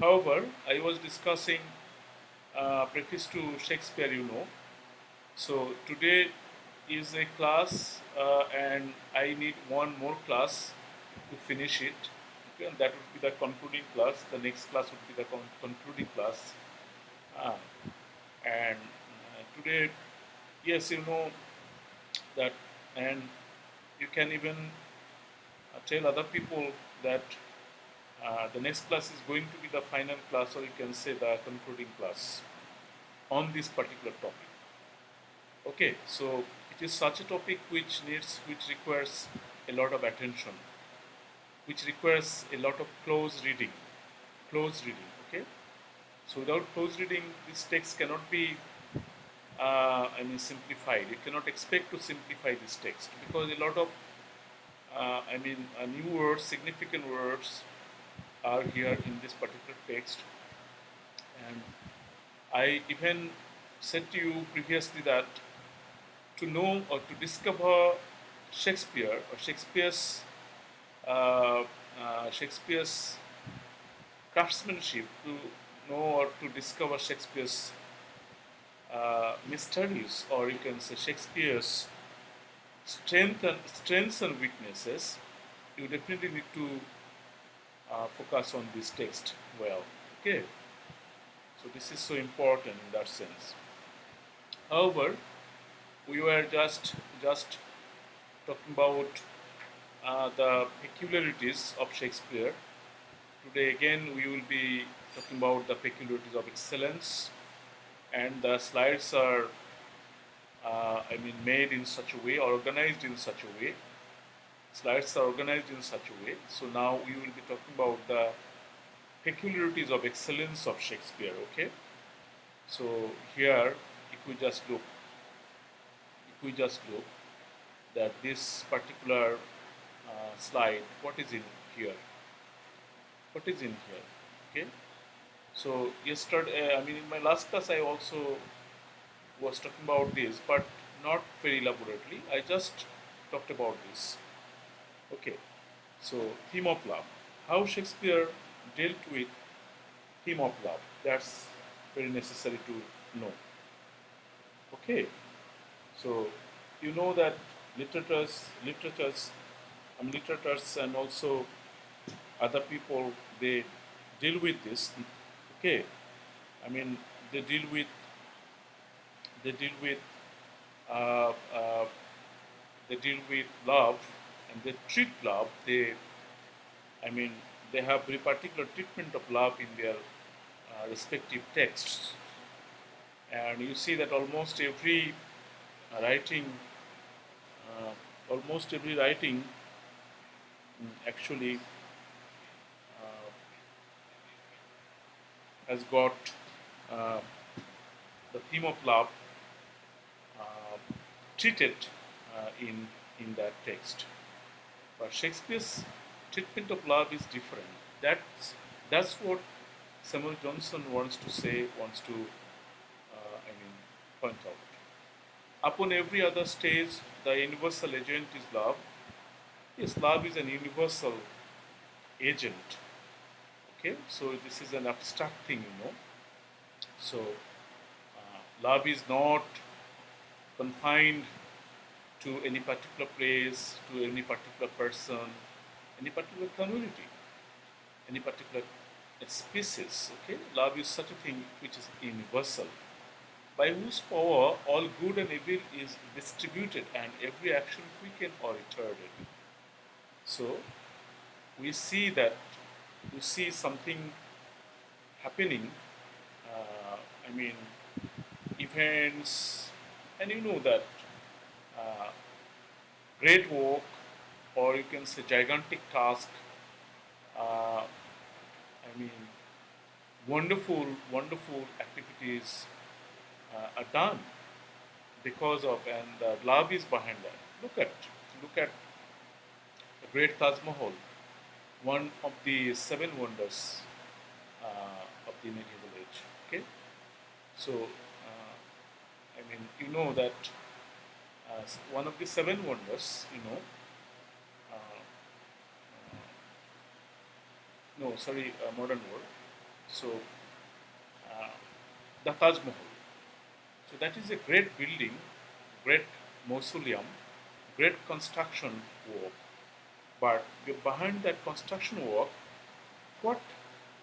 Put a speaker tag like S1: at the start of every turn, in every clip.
S1: However, I was discussing Preface to Shakespeare, So today is a class, and I need one more class to finish it. Okay, and that would be the concluding class. The next class would be the concluding class. Uh, and today, yes, that, and you can even tell other people that the next class is going to be the final class, or you can say the concluding class on this particular topic. Okay, so it is such a topic which requires a lot of attention, which requires a lot of close reading. Close reading, okay? So without close reading, this text cannot be, simplified. You cannot expect to simplify this text because a lot of, new words, significant words are here in this particular text. And I even said to you previously that to know or to discover Shakespeare or Shakespeare's craftsmanship, to know or to discover Shakespeare's mysteries, or you can say Shakespeare's strengths and weaknesses, you definitely need to focus on this text well. Okay, so this is so important in that sense. However, we were just talking about the peculiarities of Shakespeare. Today again we will be talking about the peculiarities of excellence, and the slides are made in such a way, organized in such a way. Slides are organized in such a way. So now we will be talking about the peculiarities of excellence of Shakespeare. Okay. So here, if we just look that this particular slide, what is in here? What is in here? Okay. So yesterday, in my last class, I also was talking about this, but not very elaborately. I just talked about this. Okay. So theme of love. How Shakespeare dealt with theme of love. That's very necessary to know. Okay. So you know that literatures, and also other people, they deal with this. Okay, I mean they deal with they deal with uh, uh, they deal with love, and they treat love. They have very particular treatment of love in their respective texts, and you see that writing, uh, almost every writing actually has got uh, the theme of love uh, treated in that text. But Shakespeare's treatment of love is different. That's what Samuel Johnson wants to point out. Upon every other stage, the universal agent is love. Yes, love is an universal agent. Okay, so this is an abstract thing. So love is not confined to any particular place, to any particular person, any particular community, any particular species. Okay, love is such a thing which is universal, by whose power all good and evil is distributed, and every action quickened or retarded. So we see something happening. Uh, I mean, events, and you know that uh, great work, or you can say gigantic task. Uh, I mean, wonderful activities are done because of, and love is behind that. Look at the great Taj Mahal, one of the seven wonders of the medieval age. Okay, so you know that one of the seven wonders, uh, no, sorry, modern world. So the Taj Mahal. So that is a great building, great mausoleum, great construction work. But behind that construction work, what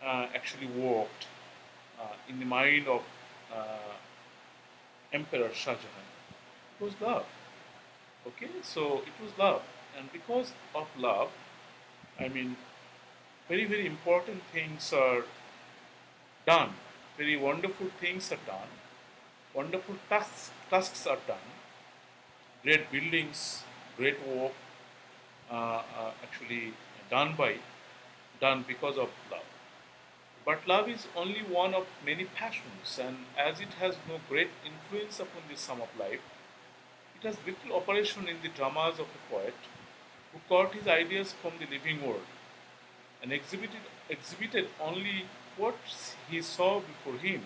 S1: actually worked in the mind of uh, Emperor Shah Jahan? It was love. Okay, so it was love, and because of love, I mean, very important things are done. Very wonderful things are done. Wonderful tasks are done. Great buildings, great work, actually done because of love. But love is only one of many passions, and as it has no great influence upon the sum of life, it has little operation in the dramas of a poet who caught his ideas from the living world and exhibited only what he saw before him.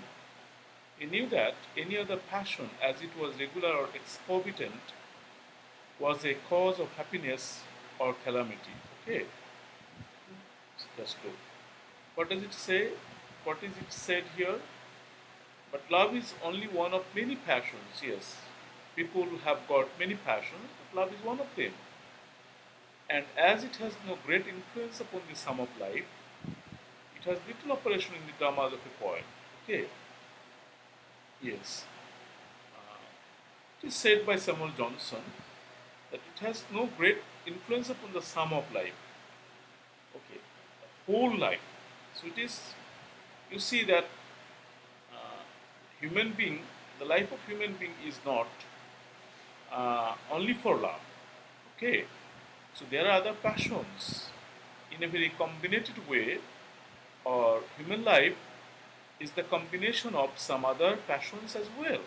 S1: He knew that any other passion, as it was regular or exorbitant, was a cause of happiness or calamity. Okay, that's good. What does it say? What is it said here? But love is only one of many passions. Yes, people have got many passions, but love is one of them. And as it has no great influence upon the sum of life, it has little operation in the dramas of a poet. Okay, yes. It is said by Samuel Johnson that it has no great influence upon the sum of life. Okay, whole life. So it is, you see that human being, the life of human being is not only for love. Okay, so there are other passions in a very combinated way, or human life is the combination of some other passions as well,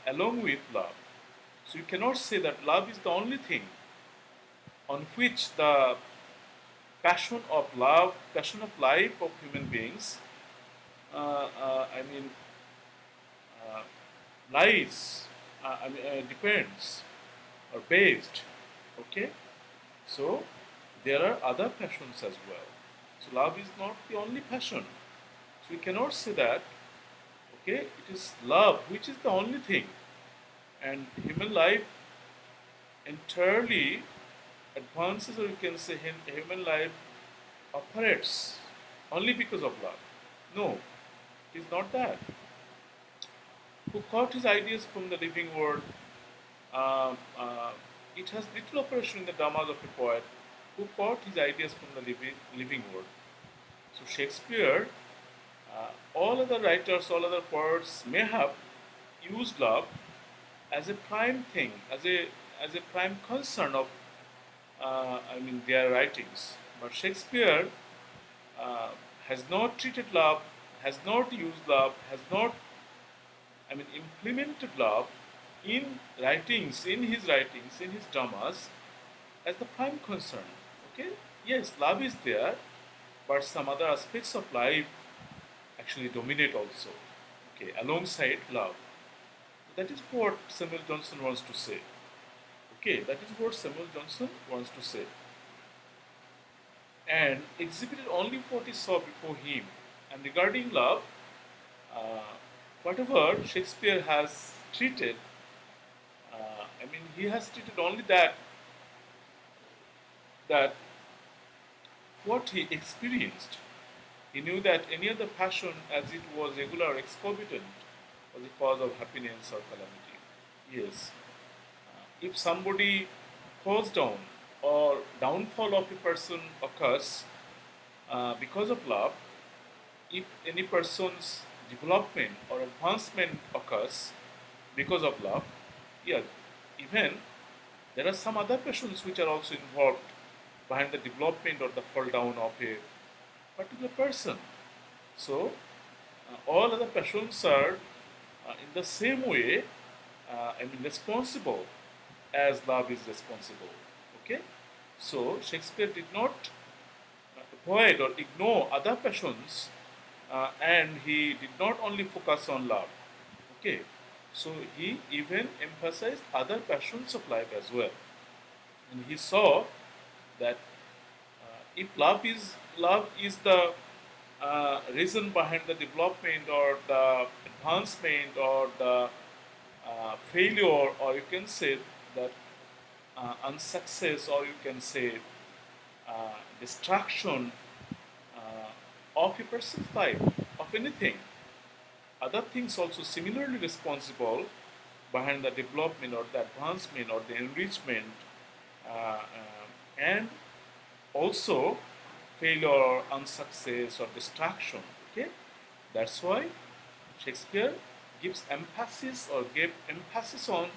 S1: along with love. So you cannot say that love is the only thing on which the passion of love, passion of life of human beings, I mean, uh, lies, depends or based. Okay, so there are other passions as well. So love is not the only passion. So we cannot say that. Okay, it is love which is the only thing, and human life entirely advances, or you can say human life operates only because of love. No, it is not that. Who caught his ideas from the living world? Um, uh, it has little operation in the dramas of a poet who caught his ideas from the living world. So Shakespeare, all other writers, all other poets may have used love as a prime thing, as a prime concern of, their writings. But Shakespeare has not treated love, has not used love, has not, implemented love in his writings, in his dramas, as the prime concern. Okay, yes, love is there, but some other aspects of life actually dominate also. Okay, alongside love. That is what Samuel Johnson wants to say. Okay, that is what Samuel Johnson wants to say. And exhibited only what he saw before him. And regarding love, uh, whatever Shakespeare has treated, he has treated only that what he experienced. He knew that any other passion, as it was regular or exorbitant, was a cause of happiness or calamity. Yes. If somebody falls down or downfall of a person occurs because of love, if any person's development or advancement occurs because of love, yeah, even there are some other passions which are also involved behind the development or the fall down of a particular person. So, all other passions are in the same way, responsible as love is responsible. Okay? So, Shakespeare did not avoid or ignore other passions, and he did not only focus on love. Okay? So, he even emphasized other passions of life as well. And he saw that if love is the reason behind the development or the advancement or the failure, or you can say that unsuccess, or you can say destruction of a person's life, of anything. Other things also similarly responsible behind the development or the advancement or the enrichment, and also failure or unsuccess or distraction. Okay, that's why Shakespeare gives emphasis or gave emphasis on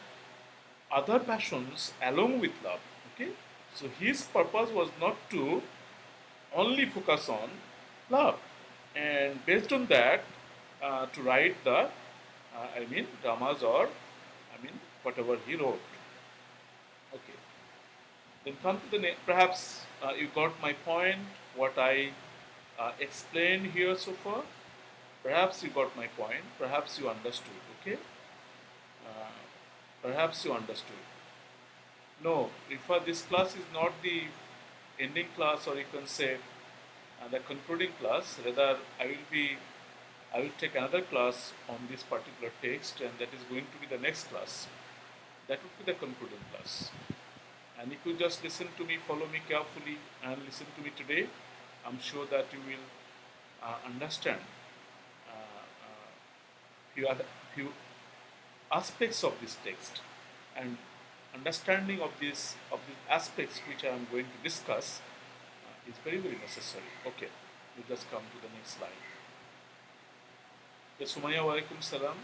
S1: other passions along with love. Okay, so his purpose was not to only focus on love, and based on that, to write the, dramas, or whatever he wrote. Okay, then come to the next. Perhaps you got my point. What I explained here so far. Perhaps you got my point. Perhaps you understood. Okay. Perhaps you understood. No, if this class is not the ending class, or you can say the concluding class. Rather, I will take another class on this particular text, and that is going to be the next class. That would be the concluding class. And if you just listen to me, follow me carefully, and listen to me today, I'm sure that you will understand few aspects of this text, and understanding of these aspects which I am going to discuss is very, very necessary. Okay, we just come to the next slide. Yes, Sumaya walaikum salam.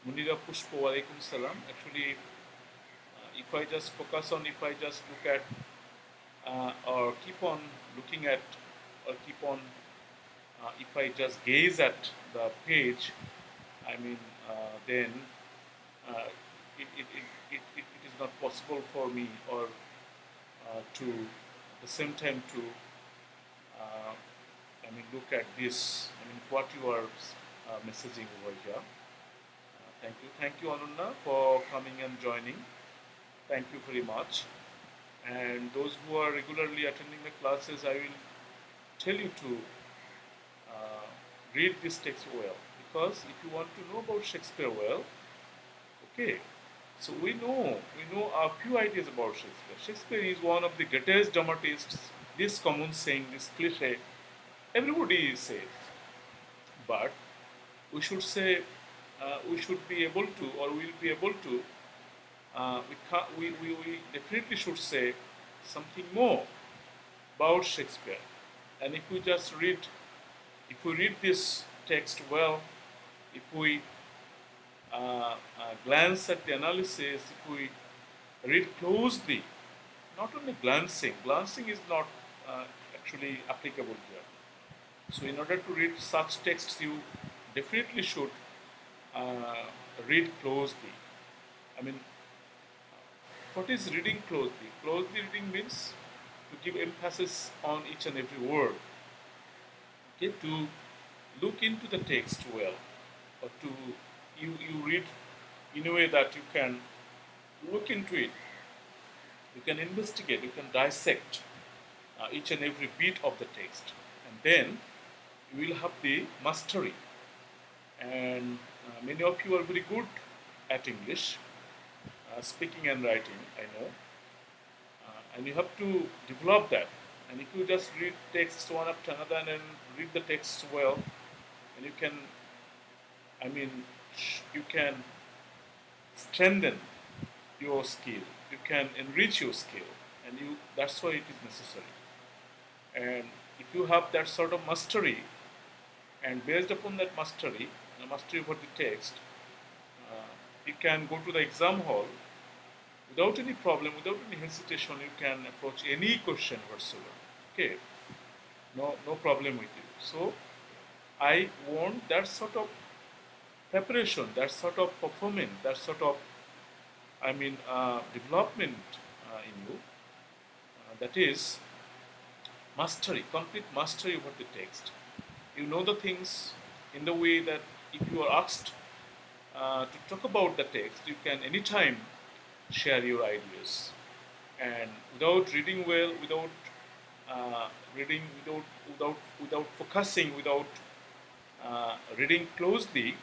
S1: Munira Pushpo walaikum salam. Actually, if I just focus on, if I just look at or keep on looking at, or keep on, if I just gaze at the page, then it is not possible for me, or to at the same time to look at this. What you are messaging over here. Thank you, Ananda, for coming and joining. Thank you very much. And those who are regularly attending the classes, I will tell you to read this text well, because if you want to know about Shakespeare well, okay, so we know a few ideas about Shakespeare. Shakespeare is one of the greatest dramatists. This common saying, this cliche, everybody says, but we should say, we should be able to, or we will be able to, we definitely should say something more about Shakespeare. And if we just read, if we read this text well, if we glance at the analysis, if we read closely, not only glancing is not actually applicable here. So in order to read such texts, you definitely should read closely. What is reading closely? Closely reading means to give emphasis on each and every word. Okay, to look into the text well, or to you read in a way that you can look into it, you can investigate, you can dissect each and every bit of the text, and then you will have the mastery. And many of you are very good at English, speaking and writing, I know, and you have to develop that. And if you just read texts one after another and then read the texts well, and you can, you can strengthen your skill, you can enrich your skill, and that's why it is necessary. And if you have that sort of mastery, and based upon that mastery, the mastery over the text, you can go to the exam hall without any problem, without any hesitation. You can approach any question whatsoever. Okay, no problem with you. So I want that sort of preparation, that sort of performance, that sort of development in you. That is mastery, complete mastery over the text. You know the things in the way that if you are asked to talk about the text, you can anytime share your ideas. And without reading well, without reading without focusing, without reading closely,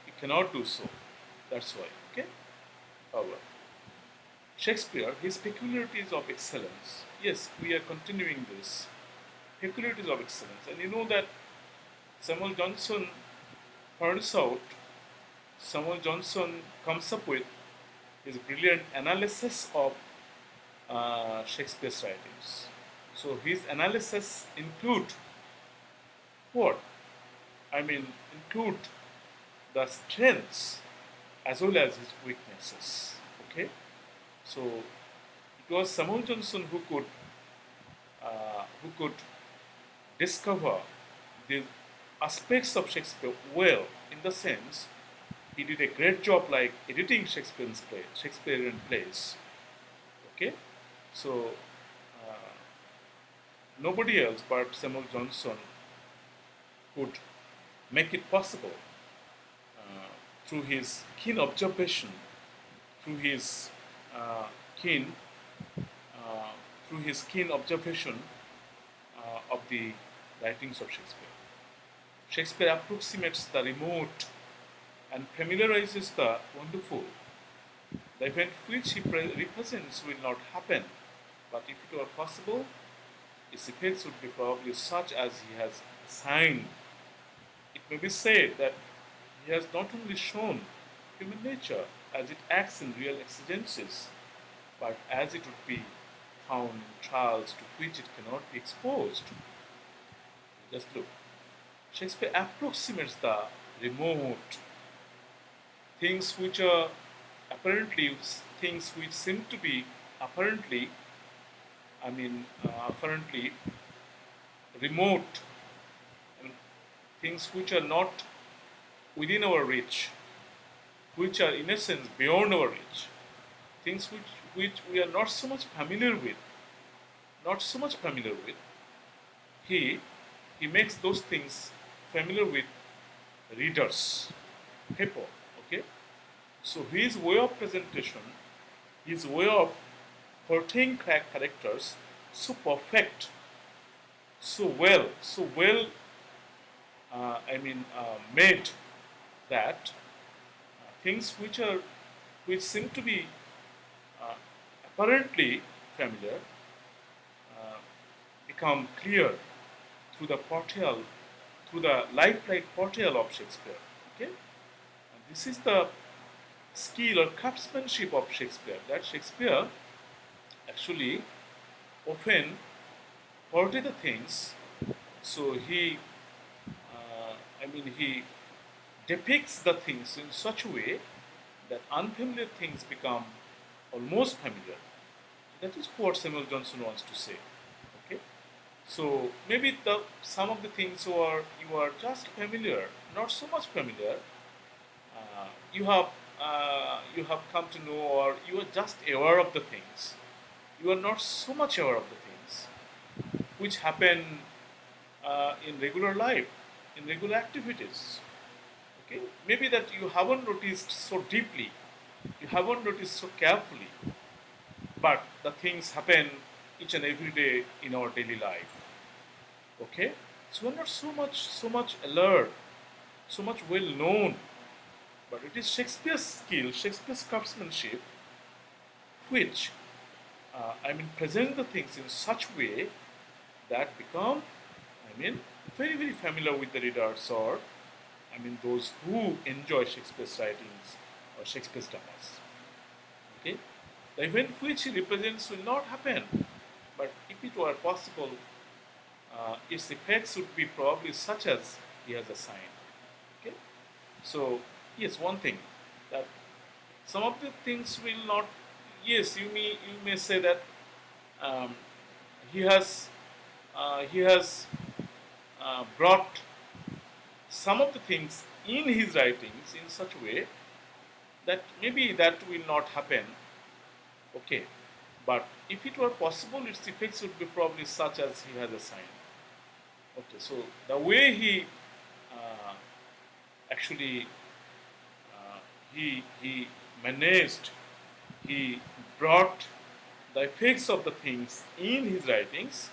S1: you cannot do so. That's why. Okay. However, Shakespeare, his peculiarities of excellence. Yes, we are continuing this peculiarities of excellence, and you know that Samuel Johnson points out. Samuel Johnson comes up with his brilliant analysis of Shakespeare's writings. So his analysis include what? I mean, include the strengths as well as his weaknesses. Okay, so it was Samuel Johnson who could discover the aspects of Shakespeare well, in the sense he did a great job like editing Shakespearean plays. Okay, so nobody else but Samuel Johnson could make it possible through his keen observation, through his uh, keen uh, through his keen observation of the writings of Shakespeare. Shakespeare approximates the remote and familiarizes the wonderful. The event which he represents will not happen, but if it were possible, its effects would be probably such as he has assigned. It may be said that he has not only shown human nature as it acts in real exigencies, but as it would be found in trials to which it cannot be exposed. Just look. Shakespeare approximates the remote, things which are apparently, things which seem to be apparently, apparently remote, and things which are not within our reach, which are in essence beyond our reach, things which we are not so much familiar with, he he makes those things familiar with readers, people. Okay, so his way of presentation, his way of portraying characters, so perfect, so well, made that things which seem to be uh, apparently familiar become clear through the portrayal, through the lifelike portrayal of Shakespeare. Okay, and this is the skill or craftsmanship of Shakespeare. That Shakespeare actually often portray the things. So he depicts the things in such a way that unfamiliar things become almost familiar. That is what Samuel Johnson wants to say. Okay, so maybe some of the things you are just familiar, not so much familiar. Uh, you have come to know, or you are just aware of the things. You are not so much aware of the things which happen in regular life, in regular activities. Okay, maybe that you haven't noticed so deeply, you haven't noticed so carefully, but the things happen each and every day in our daily life. Okay, so we're not so much alert, so much well known, but it is Shakespeare's skill, Shakespeare's craftsmanship, which present the things in such way that become, very familiar with the readers, or those who enjoy Shakespeare's writings or Shakespeare's dramas. Okay, the event which he represents will not happen, but if it were possible, its effects would be probably such as he has assigned. Okay, so yes, one thing that some of the things will not. Yes, you may say that um, he has brought some of the things in his writings in such a way that maybe that will not happen. Okay, but if it were possible, its effects would be probably such as he has assigned. Okay, so the way he uh, actually he managed, he brought the effects of the things in his writings,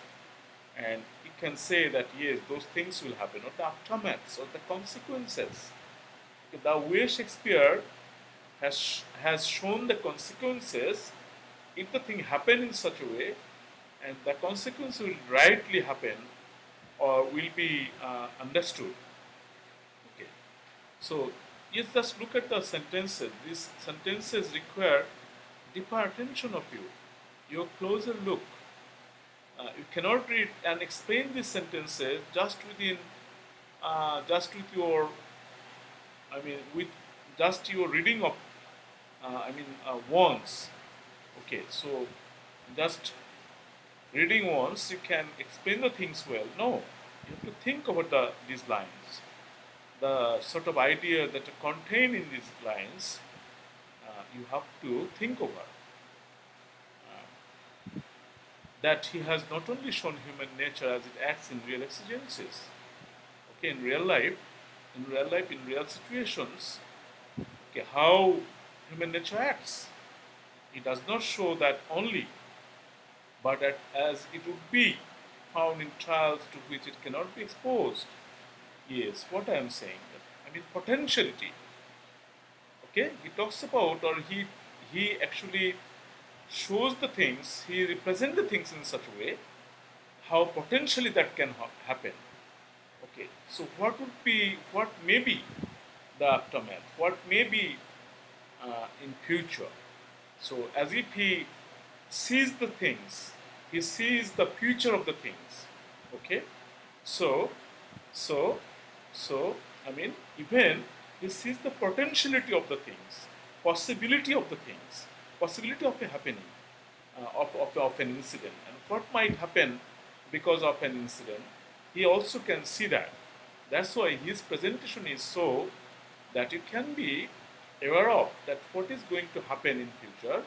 S1: and he can say that yes, those things will happen, or the aftermaths, or the consequences. The way Shakespeare has shown the consequences if the thing happen in such a way, and the consequence will rightly happen or will be understood. Okay, so yes, just look at the sentences. These sentences require deeper attention of you, your closer look. You cannot read and explain these sentences just with your, with just your reading of, once. Okay, so just reading once you can explain the things well. No, you have to think about these lines, the sort of idea that are contained in these lines. You have to think over that he has not only shown human nature as it acts in real exigencies. Okay, in real situations, okay, how human nature acts. He does not show that only, but as it would be found in trials to which it cannot be exposed. Yes, what I am saying. Potentiality. Okay, he talks about, or he actually shows the things, he represents the things in such a way how potentially that can happen. Okay, so what may be the aftermath, what may be in future. So as if he sees the things, he sees the future of the things. Okay, so so so even he sees the potentiality of the things, possibility of the things, possibility of a happening, of an incident, and what might happen because of an incident. He also can see that. That's why his presentation is so that you can be aware of that what is going to happen in future.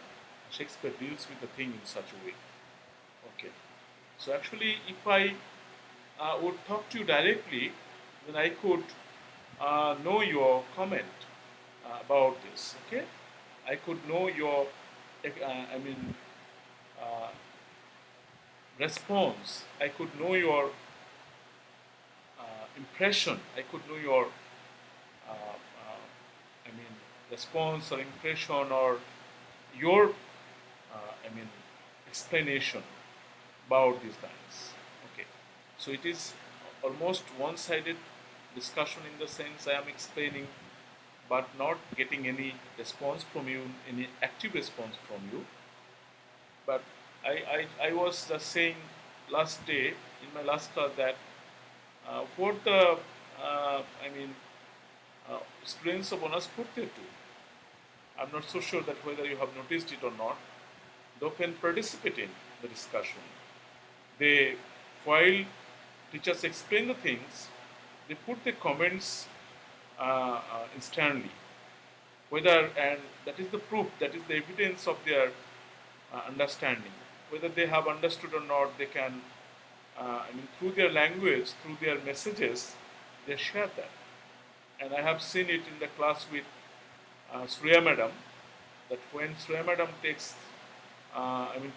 S1: Shakespeare deals with the thing in such a way. Okay. So actually, if I would talk to you directly, then I could know your comment about this. Okay. I could know your, uh, response. I could know your impression. I could know your, response or impression or your, explanation about these lines. Okay, so it is almost one-sided discussion in the sense I am explaining, but not getting any response from you, any active response from you. But I was just saying last day in my last class that what the students of honors put there too. I'm not so sure that whether you have noticed it or not. They can participate in the discussion. They, while teachers explain the things, they put the comments instantly. Whether, and that is the proof, that is the evidence of their understanding. Whether they have understood or not, they can, through their language, through their messages, they share that. And I have seen it in the class with Surya Madam, that when Surya Madam takes,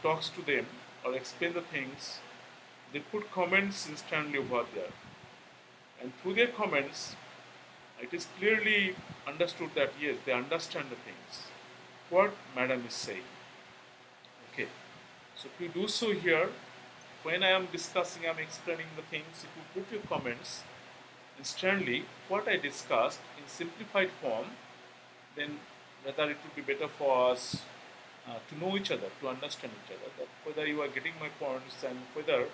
S1: talks to them or explain the things, they put comments instantly over there. And through their comments, it is clearly understood that yes, they understand the things, what Madam is saying. Okay, so if you do so here, when I am discussing, I am explaining the things, if you put your comments instantly, what I discussed in simplified form, then whether it would be better for us to know each other, to understand each other, that whether you are getting my points and whether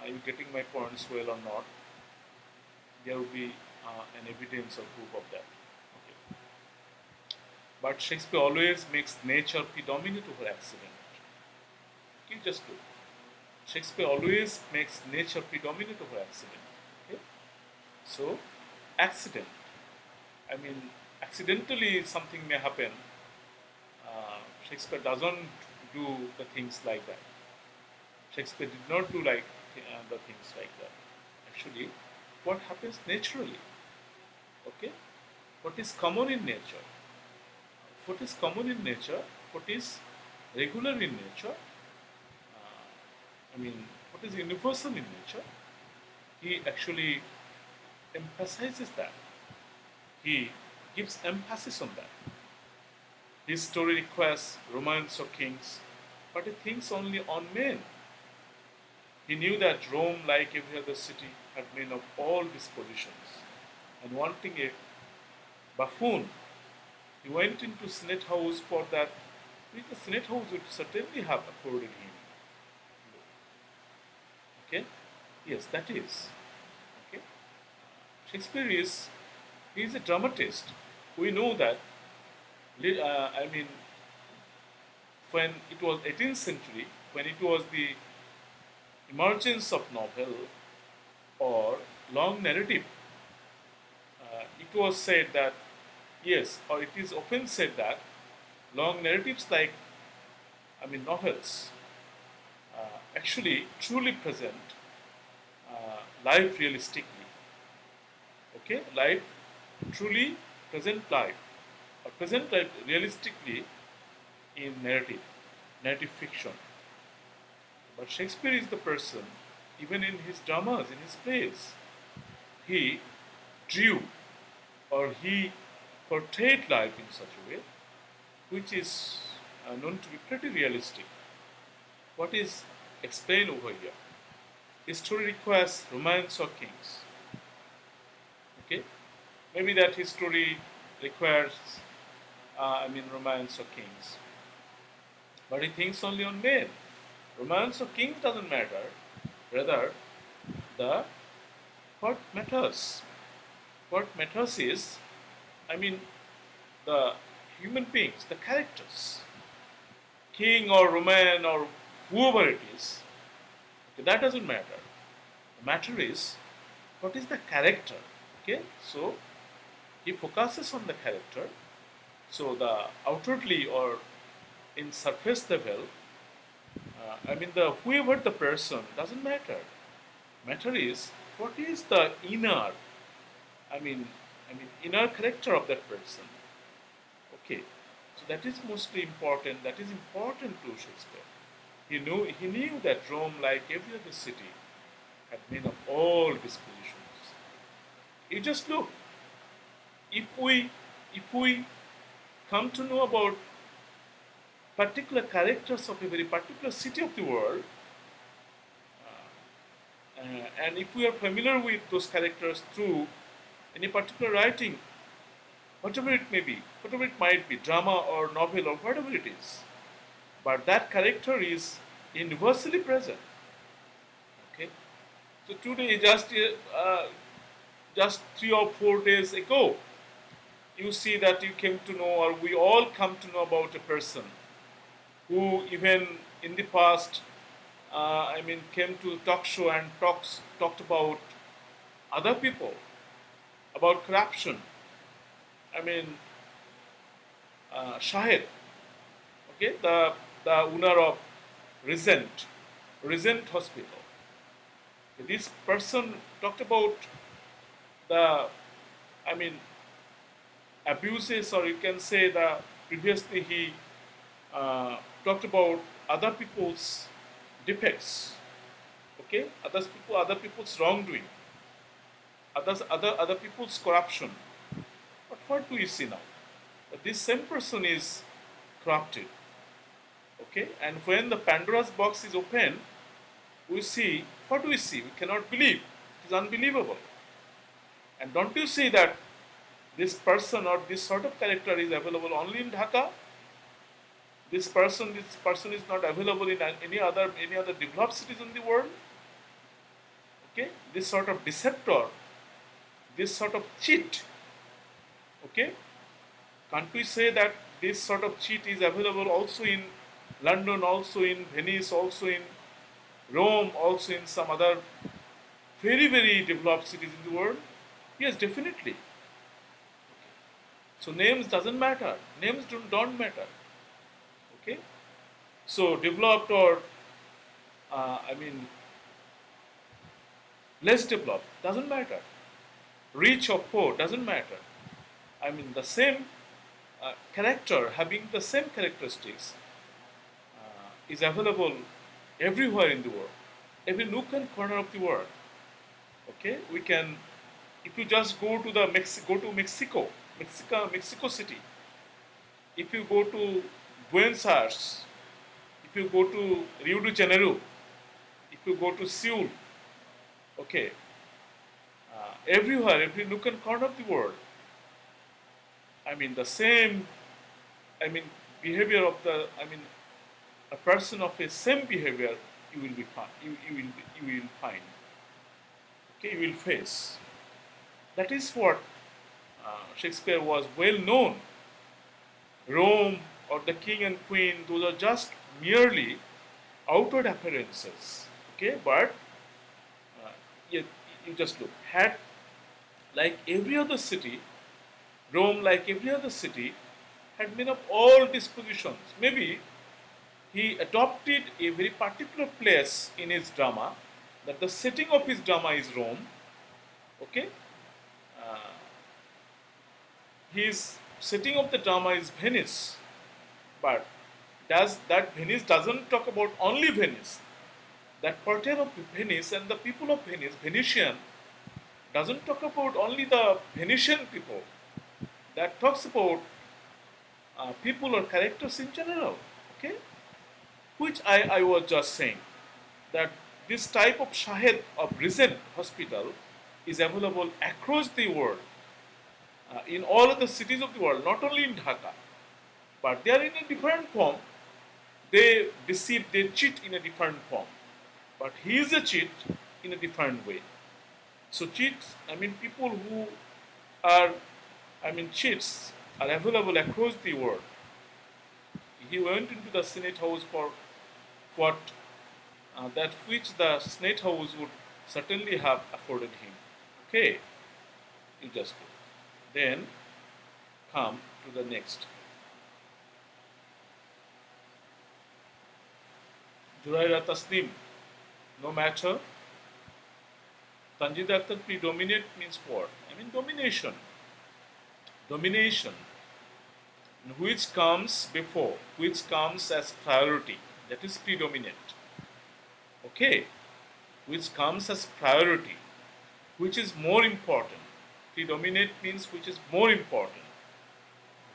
S1: you are getting my points well or not, there will be an evidence or proof of that. Okay. But Shakespeare always makes nature predominate over accident. Okay, just look. Shakespeare always makes nature predominate over accident. Okay? So, accident. Accidentally something may happen. Shakespeare doesn't do the things like that. Shakespeare did not do the things like that. Actually, what happens naturally? Okay? What is common in nature? What is common in nature? What is regular in nature? what is universal in nature, he actually emphasizes that. He gives emphasis on that. His story requires romance of kings, but he thinks only on men. He knew that Rome, like every other city, had men of all dispositions, and wanting a buffoon, he went into Senate House for that, which the Senate House would certainly have afforded him. Okay? Yes, that is. Okay? Shakespeare is, he is a dramatist. We know that, when it was 18th century, when it was the emergence of novel or long narrative, it was said that, yes, or it is often said that long narratives like, novels, actually truly present life realistically. Okay, life truly present life, or present life realistically in narrative fiction. But Shakespeare is the person, even in his dramas, in his plays, he drew or he portrayed life in such a way which is known to be pretty realistic. What is explained over here? His story requires romance or kings. Okay, maybe that his story requires, romance or kings, but he thinks only on men. Romance or kings doesn't matter. Rather, the what matters. What matters is, the human beings, the characters, king or Roman or whoever it is. Okay, that doesn't matter. The matter is, what is the character? Okay, so he focuses on the character. So the outwardly or in surface level, the whoever the person doesn't matter. Matter is what is the inner, I mean, inner character of that person. Okay, so that is mostly important. That is important to Shakespeare. He knew that Rome, like every other city, had men of all dispositions. You just look. If we come to know about particular characters of a very particular city of the world, and if we are familiar with those characters through any particular writing, whatever it may be, whatever it might be, drama or novel or whatever it is, but that character is universally present. Okay, so today, just 3 or 4 days ago, you see that you came to know, or we all come to know about a person who, even in the past, came to talk show and talked about other people, about corruption. Shahid, okay, the owner of Resent Hospital. This person talked about the, I mean, abuses, or you can say the previously he talked about other people's defects. Okay, other people's wrongdoing, other people's corruption. But what do we see now? That this same person is corrupted. Okay, and when the Pandora's box is open, we see, what do we see? We cannot believe. It is unbelievable. And don't you see that this person or this sort of character is available only in Dhaka? This person is not available in any other developed cities in the world. Okay, this sort of deceptor, this sort of cheat. Okay, can't we say that this sort of cheat is available also in London, also in Venice, also in Rome, also in some other very, very developed cities in the world? Yes, definitely. So names doesn't matter. Names don't matter. Okay. So developed or less developed doesn't matter. Rich or poor doesn't matter. The same character having the same characteristics is available everywhere in the world. every nook and corner of the world. Okay, we can. If you just go to the Mexico City. If you go to Buenos Aires, if you go to Rio de Janeiro, if you go to Seoul, okay, everywhere, every nook and corner of the world, I mean, the same, I mean, behavior of the, I mean, a person of the same behavior you will be you will find, okay, you will face. That is what Shakespeare was well known. Rome or the king and queen, those are just merely outward appearances, okay, but uh, you, you just look, had like every other city, Rome, like every other city, had made up all dispositions. Maybe he adopted a very particular place in his drama, that the setting of his drama is Rome. Okay, his setting of the drama is Venice, but does that Venice doesn't talk about only Venice. That portrait of Venice and the people of Venice, Venetian, doesn't talk about only the Venetian people. That talks about people or characters in general. Okay, which I was just saying that this type of Shahed of Regent Hospital is available across the world, in all of the cities of the world, not only in Dhaka, but they are in a different form. They deceive, they cheat in a different form, but he is a cheat in a different way. So cheats, I mean, people who are, I mean, cheats are available across the world. He went into the Senate House for what that which the Senate House would certainly have afforded him. Okay, you just go. Then come to the next. Juraira Tasnim, no matter. Tanjid Akhtar, predominate means what? I mean domination. Domination, which comes before, which comes as priority, that is predominant. Okay, which comes as priority, which is more important. Predominate means which is more important.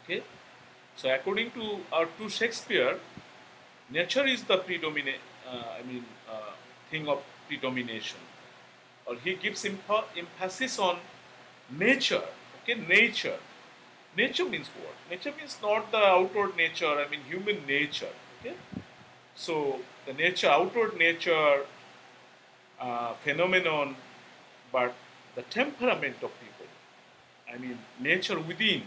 S1: Okay, so according to Shakespeare, nature is the predominant. Thing of predomination, or he gives emphasis on nature. Okay, nature. Nature means what? Nature means not the outward nature. I mean human nature. Okay, so the nature, outward nature, phenomenon, but the temperament of people. I mean nature within.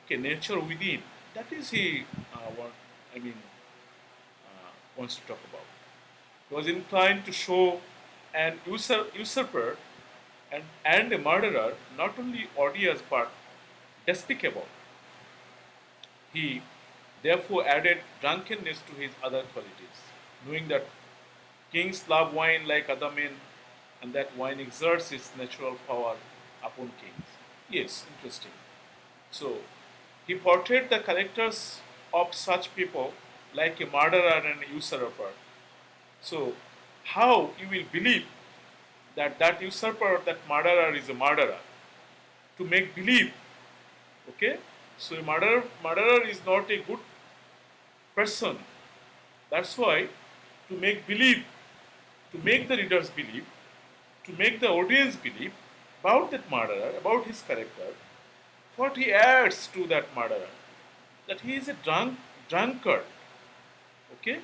S1: Okay, nature within. That is he. What I mean wants to talk about. He was inclined to show an usurper and a murderer not only odious but despicable. He therefore added drunkenness to his other qualities, knowing that kings love wine like other men and that wine exerts its natural power upon kings. Yes, interesting. So, he portrayed the characters of such people like a murderer and a usurper. So, how you will believe that that usurper or that murderer is a murderer? To make believe, okay? So, a murderer is not a good person. That's why, to make believe, to make the readers believe, to make the audience believe about that murderer, about his character, what he adds to that murderer, that he is a drunkard. Okay,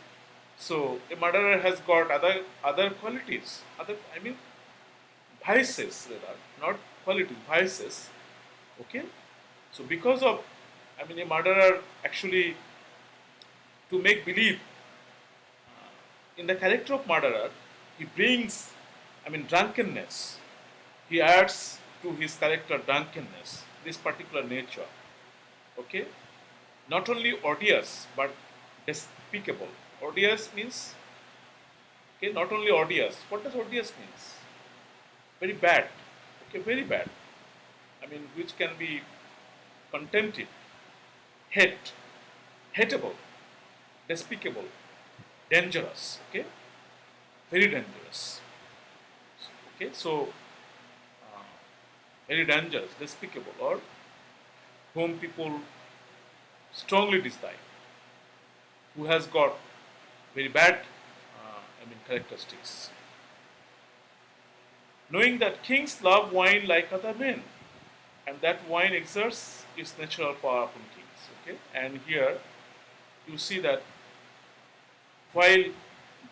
S1: so a murderer has got other qualities, other I mean vices rather, not qualities, vices. Okay, so because of a murderer actually, to make believe in the character of murderer, he brings drunkenness. He adds to his character drunkenness, this particular nature. Okay, not only odious but despicable. Odious means, okay, not only odious. What does odious means? Very bad. Okay, very bad. Which can be contemptible, hateable, despicable, dangerous. Okay, very dangerous. Okay, so very dangerous, despicable, or whom people strongly dislike, who has got very bad, characteristics. Knowing that kings love wine like other men, and that wine exerts its natural power upon kings. Okay, and here you see that while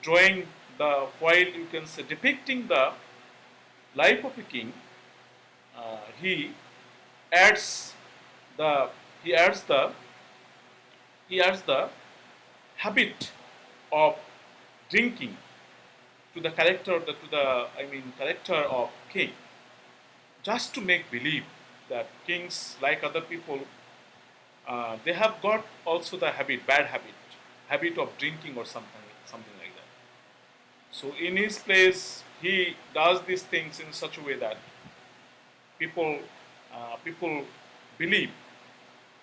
S1: drawing while you can say depicting the life of a king, he adds the he adds the he adds the habit of drinking to the character character of king, just to make believe that kings like other people, they have got also the habit of drinking or something like that. So in his place he does these things in such a way that people believe.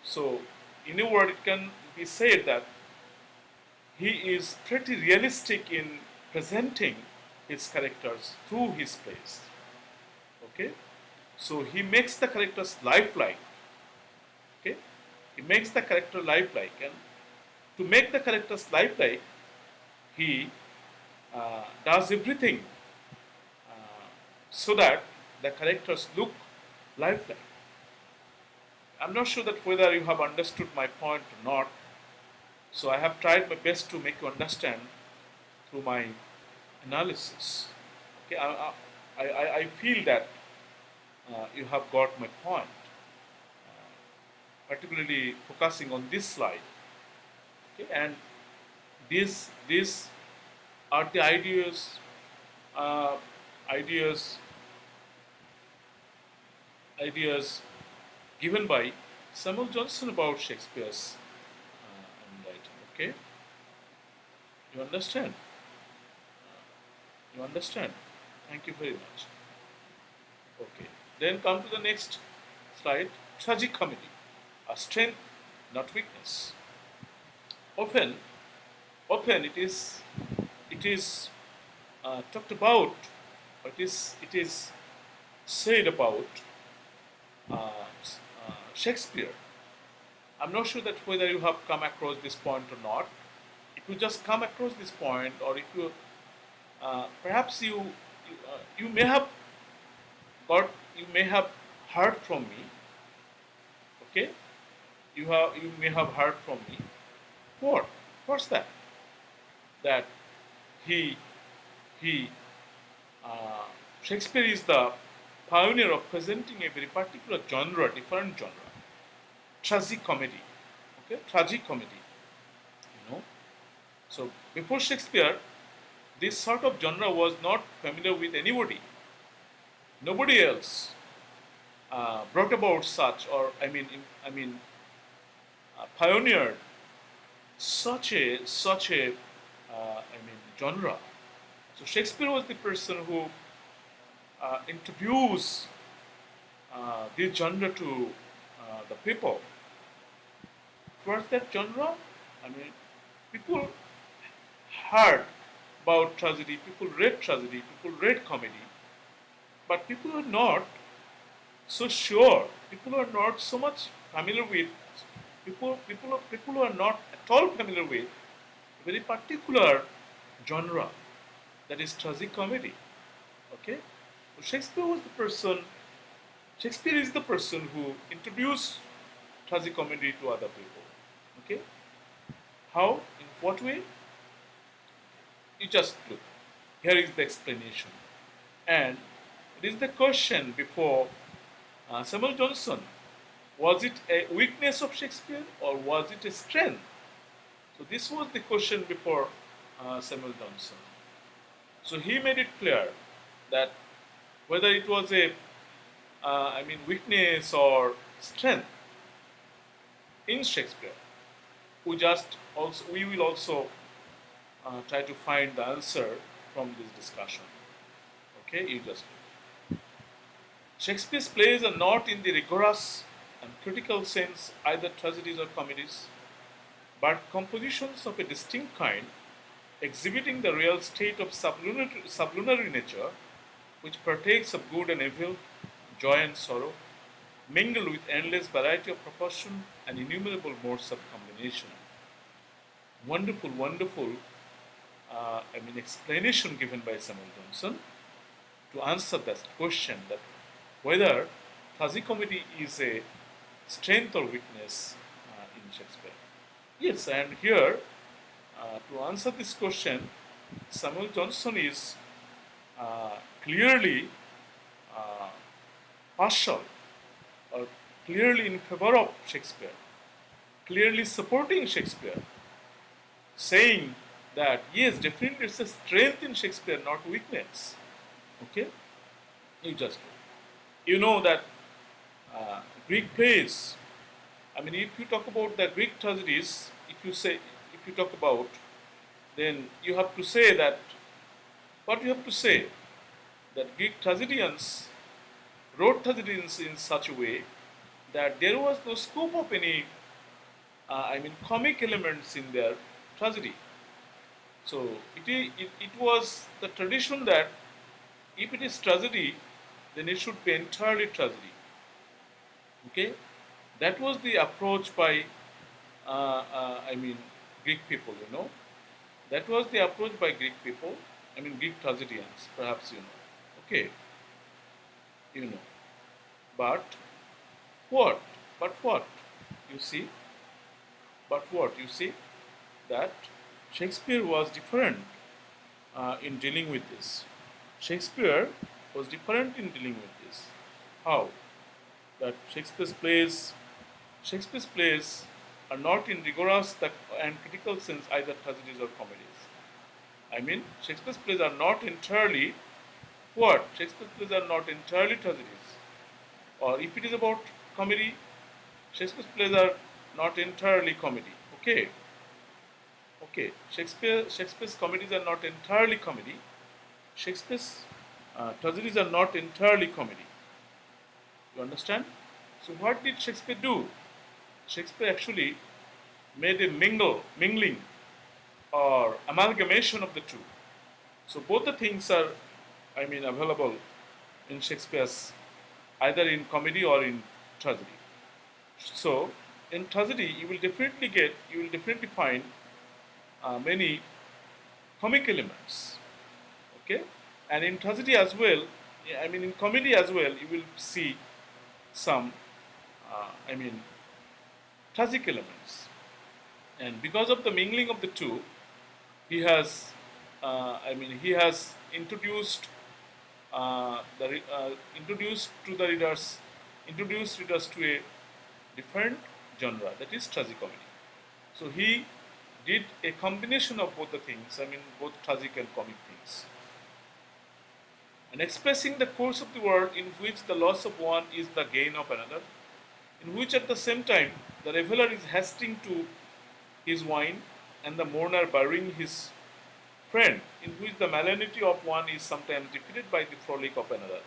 S1: So in a word, it can be said that he is pretty realistic in presenting his characters through his plays. Okay, so he makes the characters lifelike. Okay, he makes the character lifelike, and to make the characters lifelike, he does everything so that the characters look lifelike. I'm not sure that whether you have understood my point or not. So I have tried my best to make you understand through my analysis. Okay, I feel that you have got my point, particularly focusing on this slide. Okay, and these are the uh, ideas, ideas given by Samuel Johnson about Shakespeare's writing. Okay, you understand? You understand? Thank you very much. Okay, then come to the next slide. Tragic comedy, a strength, not weakness. Often, often it is talked about, or it is said about Shakespeare. I'm not sure that whether you have come across this point or not. If you just come across this point, or if you perhaps you may have you may have heard from me. Okay, you may have heard from me. What's that? That he he Shakespeare is the pioneer of presenting a very particular genre, different genre, tragic comedy. Okay, tragic comedy. You know, so before Shakespeare, this sort of genre was not familiar with anybody. Nobody else brought about such, or pioneered such a genre. So Shakespeare was the person who introduced this genre to the people. What's that genre? I mean, people heard about tragedy, people read comedy, but people are not so sure. People are not so much familiar with. People are not at all familiar with a very particular genre, that is tragic comedy. Okay, so Shakespeare was the person. Shakespeare is the person who introduced tragic comedy to other people. Okay, how? In what way? You just look. Here is the explanation, and it is the question before Samuel Johnson. Was it a weakness of Shakespeare, or was it a strength? So this was the question before Samuel Johnson. So he made it clear that whether it was a weakness or strength in Shakespeare, we will also try to find the answer from this discussion. Okay, you just Shakespeare's plays are not in the rigorous and critical sense either tragedies or comedies, but compositions of a distinct kind exhibiting the real state of sublunary nature, which partakes of good and evil, joy and sorrow, mingled with endless variety of proportion and innumerable modes of combination. Wonderful, wonderful, explanation given by Samuel Johnson to answer that question, that whether tragicomedy is a strength or weakness in Shakespeare. Yes, and here to answer this question, Samuel Johnson is clearly uh, partial or clearly in favor of Shakespeare, clearly supporting Shakespeare, saying that yes, definitely it's a strength in Shakespeare, not weakness. Okay, you know that Greek plays. I mean, if you talk about the Greek tragedies, if you talk about, then you have to say that what you have to say that Greek tragedians wrote tragedies in such a way that there was no scope of any, comic elements in their tragedy. So it was the tradition that if it is tragedy, then it should be entirely tragedy. Okay, that was the approach by, Greek people. You know, that was the approach by Greek people. I mean, Greek tragedians, perhaps you know. Okay, you know, but what? But what? You see, but what? You see that Shakespeare was different in dealing with this. Shakespeare was different in dealing with this. How? That Shakespeare's plays are not in rigorous and critical sense either tragedies or comedies. I mean, Shakespeare's plays are not entirely what? Shakespeare's plays are not entirely tragedies. Or if it is about comedy, Shakespeare's plays are not entirely comedy. Okay. Okay. Shakespeare's comedies are not entirely comedy. Shakespeare's tragedies are not entirely comedy. You understand? So what did Shakespeare do? Shakespeare actually made a mingling or amalgamation of the two. So both the things are, available in Shakespeare's, either in comedy or in tragedy. So in tragedy, you will definitely find many comic elements. Okay, and in tragedy as well, in comedy as well, you will see some, tragic elements. And because of the mingling of the two, he has, he has introduced introduced readers to a different genre, that is tragicomedy. So he did a combination of both the things, both tragic and comic things. And expressing the course of the world in which the loss of one is the gain of another, in which at the same time the reveler is hasting to his wine and the mourner burying his friend, in which the malignity of one is sometimes defeated by the frolic of another,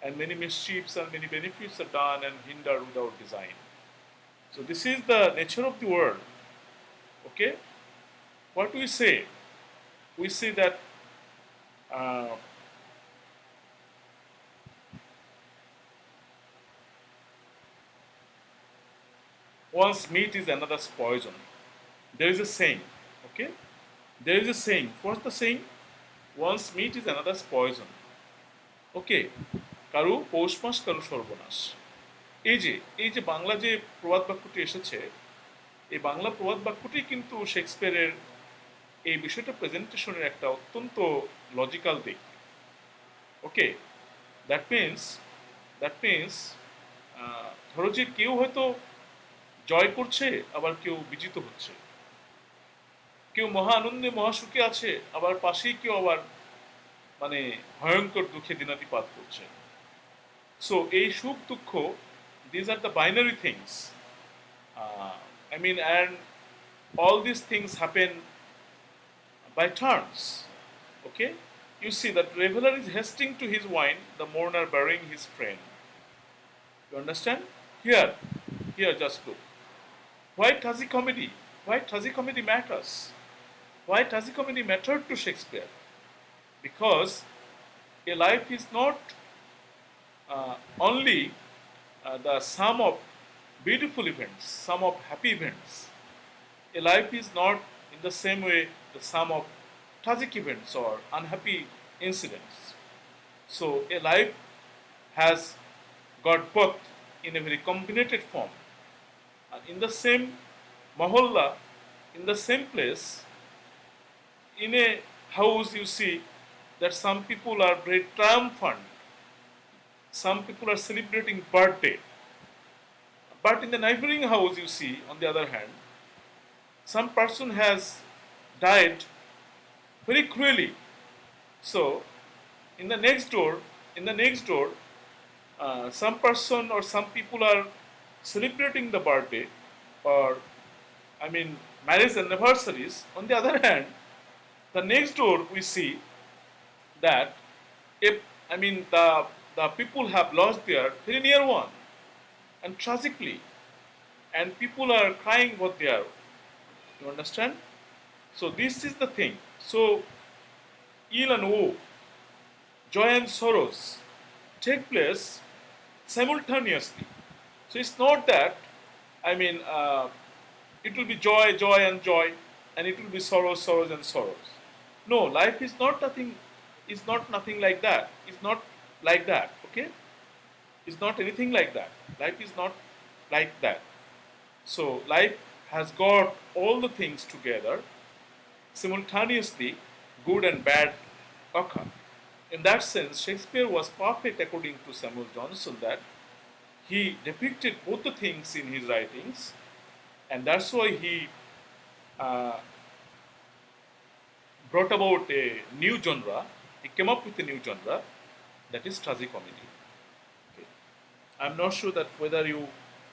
S1: and many mischiefs and many benefits are done and hindered without design. So this is the nature of the world. Okay, what we say? We say that one's meat is another's poison. There is a saying. Okay, there is a saying. What's the saying? One's meat is another's poison. Okay, কারু পৌষ মাস কারু সর্বনাশ। এই যে বাংলা যে প্রবাদ বাক্যটি এসেছে, এই বাংলা প্রবাদ বাক্যটি কিন্তু শেক্সপিয়ারের এই বিষয়টা প্রেজেন্টেশনের একটা অত্যন্ত লজিক্যাল দিক। ওকে, দ্যাট মিনস ধরো যে কেউ হয়তো জয় করছে, আবার কেউ বিজিত হচ্ছে, কেউ মহা আনন্দে মহাসুখে আছে, আবার পাশেই কেউ আবার ভয়ঙ্কর দুঃখে দিনাতিপাত করছে। সো এই সুখ দুঃখ, these are the binary things. And all these things happen by turns. Okay, you see that reveler is hasting to his wine, the mourner burying his friend. You understand? Here, just look. Why tragicomedy? Why tragicomedy matters? Why tragicomedy mattered to Shakespeare? Because a life is not only the sum of beautiful events, sum of happy events. A life is not in the same way the sum of tragic events or unhappy incidents. So a life has got both in a very combinated form. In the same Mohila, in the same place, in a house you see that some people are very triumphant, some people are celebrating birthday. But in the neighboring house you see, on the other hand, some person has died very cruelly. So in the next door, some person or some people are celebrating the birthday, or I mean marriage anniversaries. On the other hand, the next door we see that if I mean the people have lost their very near one, and tragically, and people are crying what they are. You understand? So this is the thing. So ill and woe, joy and sorrows take place simultaneously. So it's not that I mean it will be joy, joy and joy, and it will be sorrows, sorrows and sorrows. No, life is not nothing. Is not nothing like that. It's not like that. Okay, it's not anything like that. Life is not like that. So life has got all the things together simultaneously, good and bad occur. In that sense, Shakespeare was perfect according to Samuel Johnson that he depicted both the things in his writings, and that's why he uh, brought about a new genre. He came up with a new genre, that is tragicomedy. Okay. I'm not sure that whether you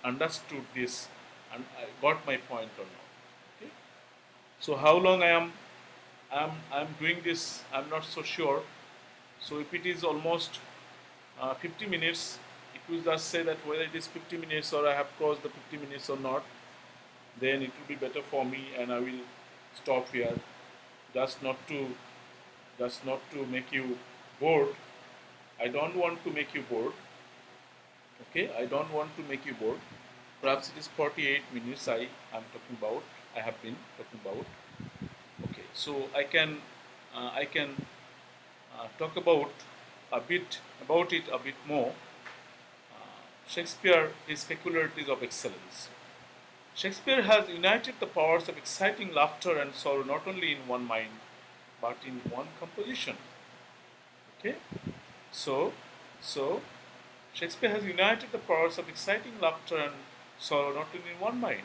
S1: understood this and got my point or not. Okay. So how long I'm doing this, I'm not so sure. So if it is almost 50 minutes, it will just say that whether it is 50 minutes or I have crossed the 50 minutes or not, then it will be better for me and I will stop here. Just not to make you bored. I don't want to make you bored. Okay, I don't want to make you bored. Perhaps it is 48 minutes I am talking about. I have been talking about. Okay, so I can talk about it a bit more. Shakespeare, his peculiarities of excellence. Shakespeare has united the powers of exciting laughter and sorrow not only in one mind, but in one composition. Okay, so so Shakespeare has united the powers of exciting laughter and sorrow not only in one mind.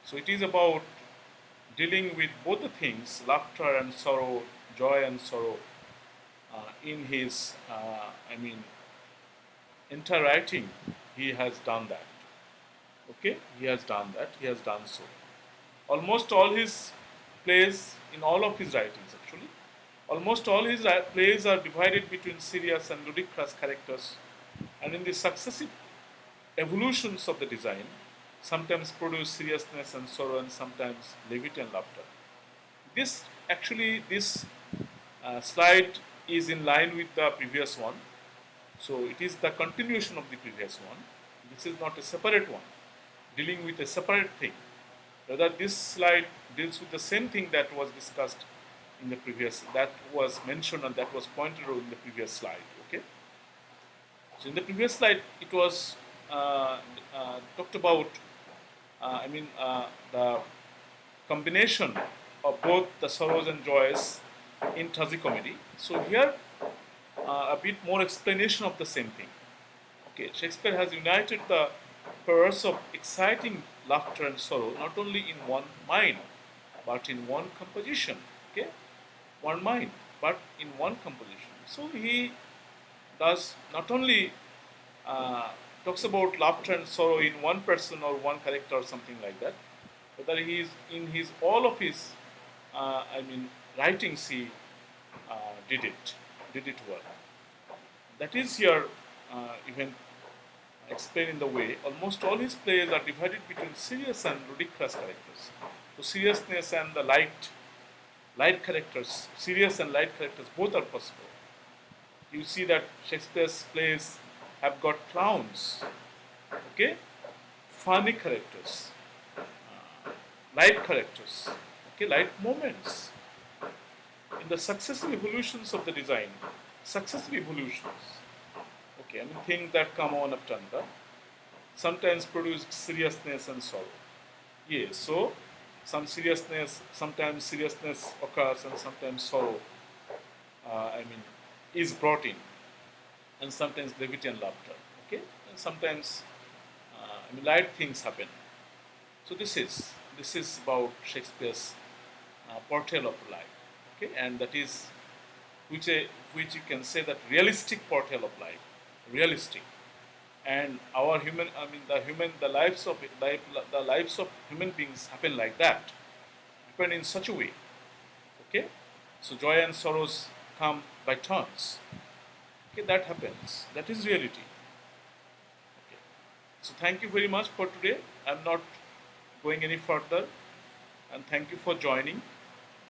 S1: So it is about dealing with both the things, laughter and sorrow, joy and sorrow, in his, entire writing. He has done that. Okay, he has done that. He has done so. Almost all his plays, in all of his writings actually, almost all his plays are divided between serious and ludicrous characters, and in the successive evolutions of the design, sometimes produce seriousness and sorrow, and sometimes levity and laughter. This slide is in line with the previous one, so it is the continuation of the previous one. This is not a separate one, dealing with a separate thing. Rather, this slide deals with the same thing that was discussed in the previous, that was mentioned and that was pointed out in the previous slide. Okay. So in the previous slide, it was talked about, the combination of both the sorrows and joys in tragicomedy. So here, a bit more explanation of the same thing. Okay, Shakespeare has united the powers of exciting laughter and sorrow not only in one mind, but in one composition. Okay, one mind, but in one composition. So he does not only talks about laughter and sorrow in one person or one character or something like that, but that he is in his all of his, writings. He did it well. That is here even explained in the way almost all his plays are divided between serious and ludicrous characters. So seriousness and the light light characters, serious and light characters, both are possible. You see that Shakespeare's plays have got clowns, okay, funny characters, light characters, okay, light moments. In the successive evolutions of the design, successive evolutions, okay, I mean things that come on after another, sometimes produce seriousness and sorrow. Yes, so sometimes seriousness occurs and sometimes sorrow, is brought in, and sometimes levity and laughter, okay, and sometimes, light things happen. So this is about Shakespeare's portrayal of life, okay, and that is which you can say that realistic portrayal of life, realistic, and our human, the lives of human beings happen like that, happen in such a way, okay. So joy and sorrows come by turns, okay, that happens, that is reality, okay. So thank you very much for today. I'm not going any further, and thank you for joining.